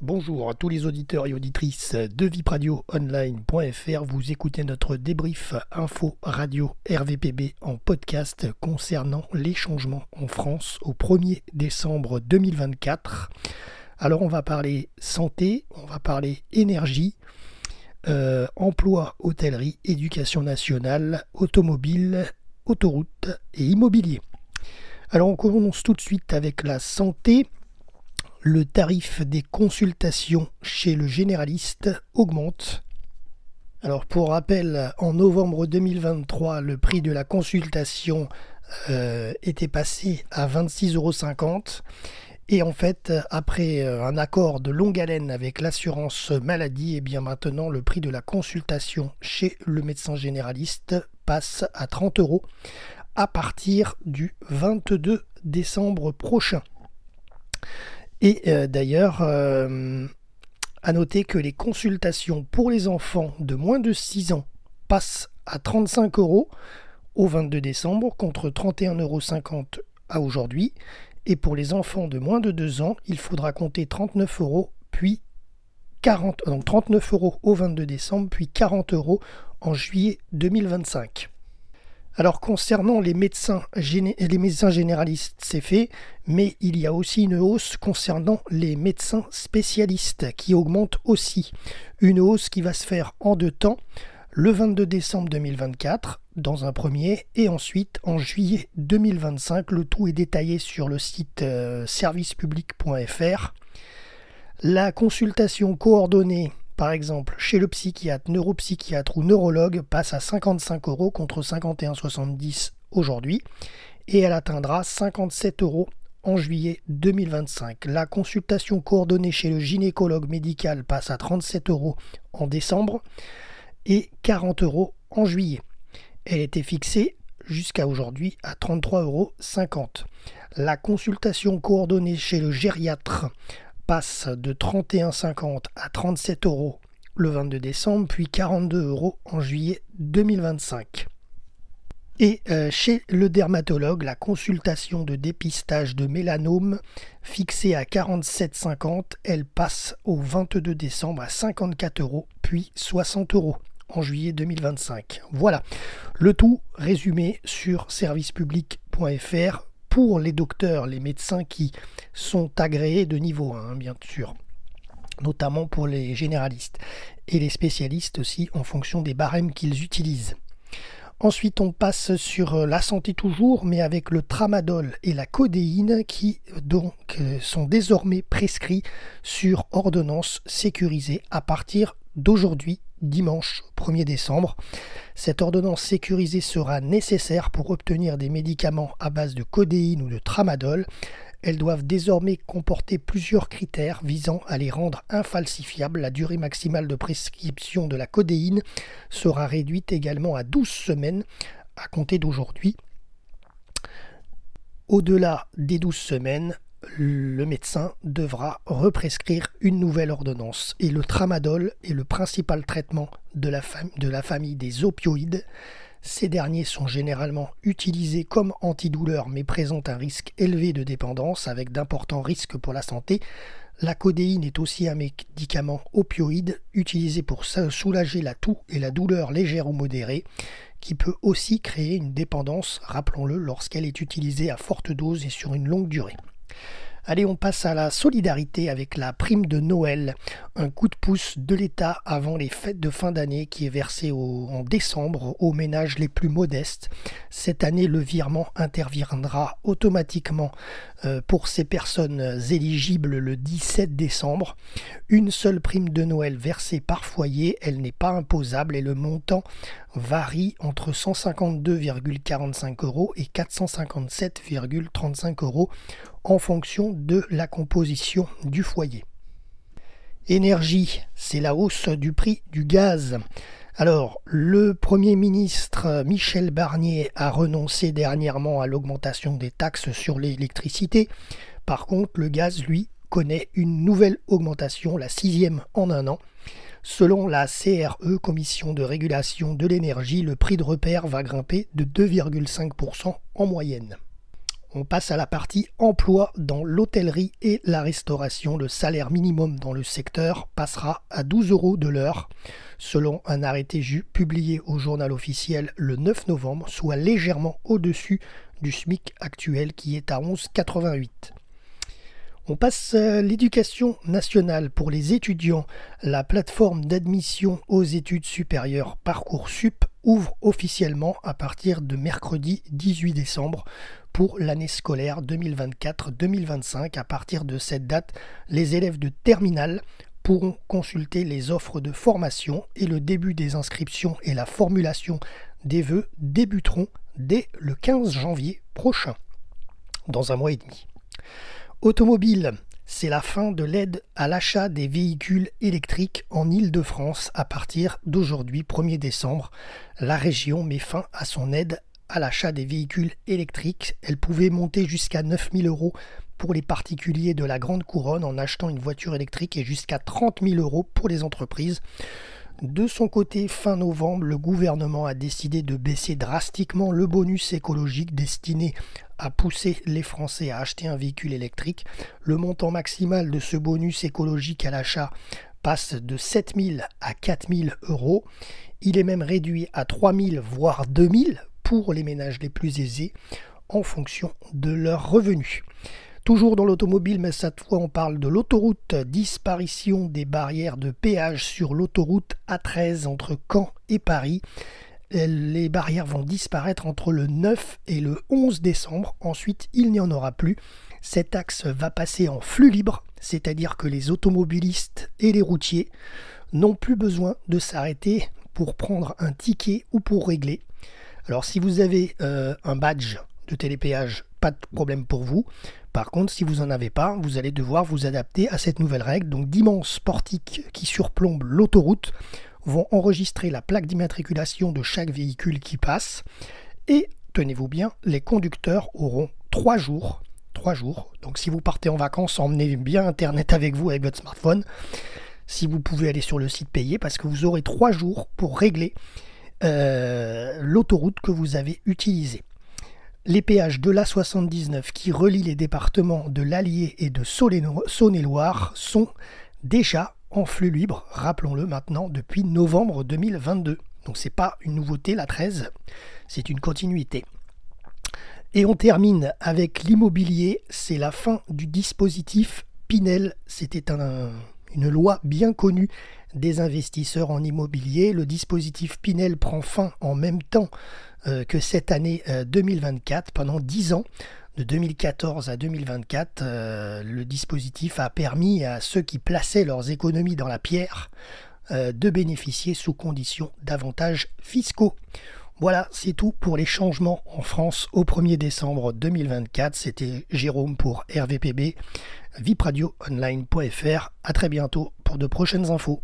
Bonjour à tous les auditeurs et auditrices de vipradioonline.fr. Vous écoutez notre débrief info radio RVPB en podcast concernant les changements en France au 1er décembre 2024. Alors on va parler santé, on va parler énergie, emploi, hôtellerie, éducation nationale, automobile, autoroute et immobilier. Alors on commence tout de suite avec la santé. Le tarif des consultations chez le généraliste augmente. Alors pour rappel, en novembre 2023, le prix de la consultation était passé à 26,50 €. Et en fait, après un accord de longue haleine avec l'assurance maladie, et bien maintenant le prix de la consultation chez le médecin généraliste passe à 30 € à partir du 22 décembre prochain. Et d'ailleurs, à noter que les consultations pour les enfants de moins de 6 ans passent à 35 € au 22 décembre contre 31,50 € à aujourd'hui. Et pour les enfants de moins de 2 ans, il faudra compter 39 €, puis 39 € au 22 décembre, puis 40 € en juillet 2025. Alors concernant les médecins généralistes, c'est fait, mais il y a aussi une hausse concernant les médecins spécialistes qui augmente aussi. Une hausse qui va se faire en deux temps, le 22 décembre 2024 dans un premier et ensuite en juillet 2025. Le tout est détaillé sur le site servicepublic.fr. La consultation coordonnée, par exemple, chez le psychiatre, neuropsychiatre ou neurologue, passe à 55 € contre 51,70 € aujourd'hui et elle atteindra 57 € en juillet 2025. La consultation coordonnée chez le gynécologue médical passe à 37 € en décembre et 40 € en juillet. Elle était fixée jusqu'à aujourd'hui à 33,50 €. La consultation coordonnée chez le gériatre passe de 31,50 € à 37 € le 22 décembre, puis 42 € en juillet 2025. Et chez le dermatologue, la consultation de dépistage de mélanome fixée à 47,50 €, elle passe au 22 décembre à 54 €, puis 60 € en juillet 2025. Voilà, le tout résumé sur servicepublic.fr. pour les docteurs, les médecins qui sont agréés de niveau 1, bien sûr, notamment pour les généralistes, et les spécialistes aussi en fonction des barèmes qu'ils utilisent. Ensuite, on passe sur la santé toujours, mais avec le tramadol et la codéine qui donc sont désormais prescrits sur ordonnance sécurisée à partir d'aujourd'hui, dimanche 1er décembre. Cette ordonnance sécurisée sera nécessaire pour obtenir des médicaments à base de codéine ou de tramadol. Elles doivent désormais comporter plusieurs critères visant à les rendre infalsifiables. La durée maximale de prescription de la codéine sera réduite également à 12 semaines à compter d'aujourd'hui. Au-delà des 12 semaines, le médecin devra represcrire une nouvelle ordonnance. Et le tramadol est le principal traitement de la famille des opioïdes. Ces derniers sont généralement utilisés comme antidouleurs mais présentent un risque élevé de dépendance avec d'importants risques pour la santé. La codéine est aussi un médicament opioïde utilisé pour soulager la toux et la douleur légère ou modérée qui peut aussi créer une dépendance, rappelons-le, lorsqu'elle est utilisée à forte dose et sur une longue durée. Allez, on passe à la solidarité avec la prime de Noël, un coup de pouce de l'État avant les fêtes de fin d'année qui est versé en décembre aux ménages les plus modestes. Cette année, le virement interviendra automatiquement pour ces personnes éligibles le 17 décembre. Une seule prime de Noël versée par foyer, elle n'est pas imposable et le montant varie entre 152,45 € et 457,35 € en fonction de la composition du foyer. Énergie, c'est la hausse du prix du gaz. Alors, le Premier ministre Michel Barnier a renoncé dernièrement à l'augmentation des taxes sur l'électricité. Par contre, le gaz, lui, connaît une nouvelle augmentation, la 6e en un an. Selon la CRE, Commission de régulation de l'énergie, le prix de repère va grimper de 2,5% en moyenne. On passe à la partie emploi dans l'hôtellerie et la restauration. Le salaire minimum dans le secteur passera à 12 € de l'heure, selon un arrêté publié au journal officiel le 9 novembre, soit légèrement au-dessus du SMIC actuel qui est à 11,88 €. On passe à l'éducation nationale pour les étudiants. La plateforme d'admission aux études supérieures Parcoursup ouvre officiellement à partir de mercredi 18 décembre pour l'année scolaire 2024-2025. À partir de cette date, les élèves de terminale pourront consulter les offres de formation et le début des inscriptions et la formulation des vœux débuteront dès le 15 janvier prochain, dans un mois et demi. Automobile, c'est la fin de l'aide à l'achat des véhicules électriques en Île-de-France. À partir d'aujourd'hui, 1er décembre, la région met fin à son aide à l'achat des véhicules électriques. Elle pouvait monter jusqu'à 9 000 € pour les particuliers de la Grande Couronne en achetant une voiture électrique et jusqu'à 30 000 € pour les entreprises. De son côté, fin novembre, le gouvernement a décidé de baisser drastiquement le bonus écologique destiné à pousser les Français à acheter un véhicule électrique. Le montant maximal de ce bonus écologique à l'achat passe de 7 000 à 4 000 €. Il est même réduit à 3 000 voire 2 000 pour les ménages les plus aisés en fonction de leurs revenus. Toujours dans l'automobile, mais cette fois on parle de l'autoroute. Disparition des barrières de péage sur l'autoroute A13 entre Caen et Paris. Les barrières vont disparaître entre le 9 et le 11 décembre. Ensuite, il n'y en aura plus. Cet axe va passer en flux libre, c'est-à-dire que les automobilistes et les routiers n'ont plus besoin de s'arrêter pour prendre un ticket ou pour régler. Alors si vous avez un badge de télépéage, pas de problème pour vous. Par contre, si vous n'en avez pas, vous allez devoir vous adapter à cette nouvelle règle. Donc d'immenses portiques qui surplombent l'autoroute vont enregistrer la plaque d'immatriculation de chaque véhicule qui passe. Et, tenez-vous bien, les conducteurs auront 3 jours. 3 jours. Donc si vous partez en vacances, emmenez bien Internet avec vous avec votre smartphone. Si vous pouvez aller sur le site payé, parce que vous aurez 3 jours pour régler l'autoroute que vous avez utilisée. Les péages de l'A79 qui relient les départements de l'Allier et de Saône-et-Loire sont déjà en flux libre, rappelons-le maintenant, depuis novembre 2022. Donc c'est pas une nouveauté, la 13, c'est une continuité. Et on termine avec l'immobilier, c'est la fin du dispositif Pinel. C'était une loi bien connue des investisseurs en immobilier. Le dispositif Pinel prend fin en même temps que cette année 2024. Pendant 10 ans, de 2014 à 2024, le dispositif a permis à ceux qui plaçaient leurs économies dans la pierre de bénéficier sous conditions d'avantages fiscaux. Voilà, c'est tout pour les changements en France au 1er décembre 2024. C'était Jérôme pour RVPB, vipradioonline.fr. À très bientôt pour de prochaines infos.